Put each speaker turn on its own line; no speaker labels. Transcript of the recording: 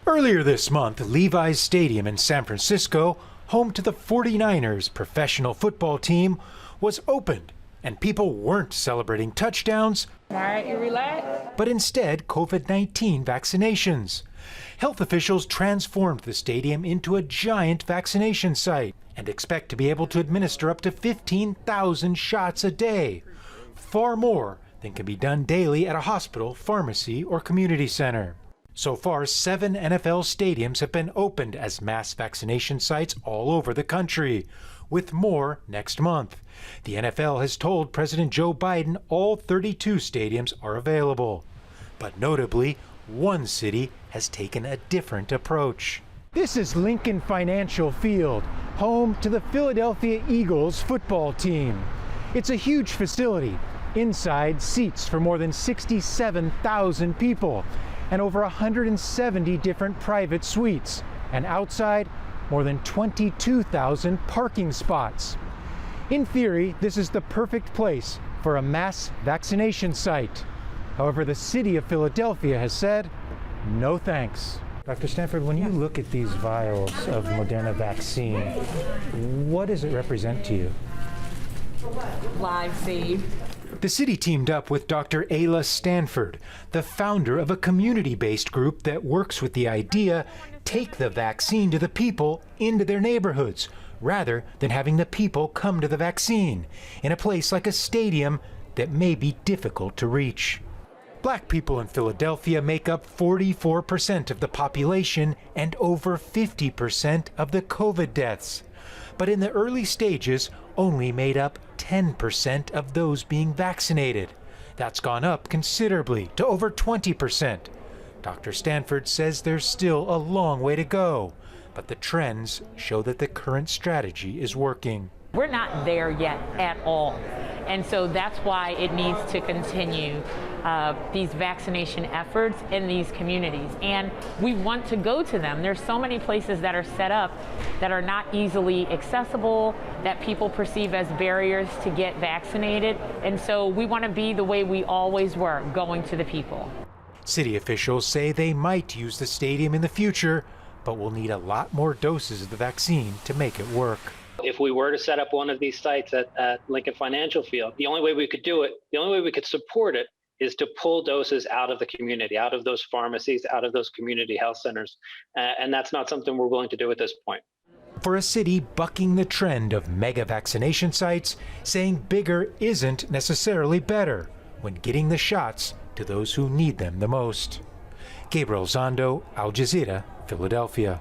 Earlier this month, Levi's Stadium in San Francisco, home to the 49ers professional football team, was opened, and people weren't celebrating touchdowns,
All right, you relax.
but instead COVID-19 vaccinations. Health officials transformed the stadium into a giant vaccination site and expect to be able to administer up to 15,000 shots a day, far more than can be done daily at a hospital, pharmacy, or community center. So far, 7 NFL stadiums have been opened as mass vaccination sites all over the country, with more next month. The NFL has told President Joe Biden all 32 stadiums are available. But notably, one city has taken a different approach. This is Lincoln Financial Field, home to the Philadelphia Eagles football team. It's a huge facility. Inside, seats for more than 67,000 people and over 170 different private suites. And outside, more than 22,000 parking spots. In theory, this is the perfect place for a mass vaccination site. However, the city of Philadelphia has said, no thanks. Dr. Stanford, when you look at these vials of Moderna vaccine, what does it represent to you?
Live feed.
The city teamed up with Dr. Ayla Stanford, the founder of a community-based group that works with the idea, take the vaccine to the people into their neighborhoods, rather than having the people come to the vaccine in a place like a stadium that may be difficult to reach. Black people in Philadelphia make up 44% of the population and over 50% of the COVID deaths. But in the early stages, only made up 10% of those being vaccinated. That's gone up considerably to over 20%. Dr. Stanford says there's still a long way to go, but the trends show that the current strategy is working.
We're not there yet at all. And so that's why it needs to continue these vaccination efforts in these communities. And we want to go to them. There's so many places that are set up that are not easily accessible, that people perceive as barriers to get vaccinated. And so we want to be the way we always were, going to the people.
City officials say they might use the stadium in the future, but will need a lot more doses of the vaccine to make it work.
If we were to set up one of these sites at Lincoln Financial Field, the only way we could do it, the only way we could support it is to pull doses out of the community, out of those pharmacies, out of those community health centers. And that's not something we're willing to do at this point.
For a city bucking the trend of mega vaccination sites, saying bigger isn't necessarily better when getting the shots to those who need them the most. Gabriel Elizondo, Al Jazeera, Philadelphia.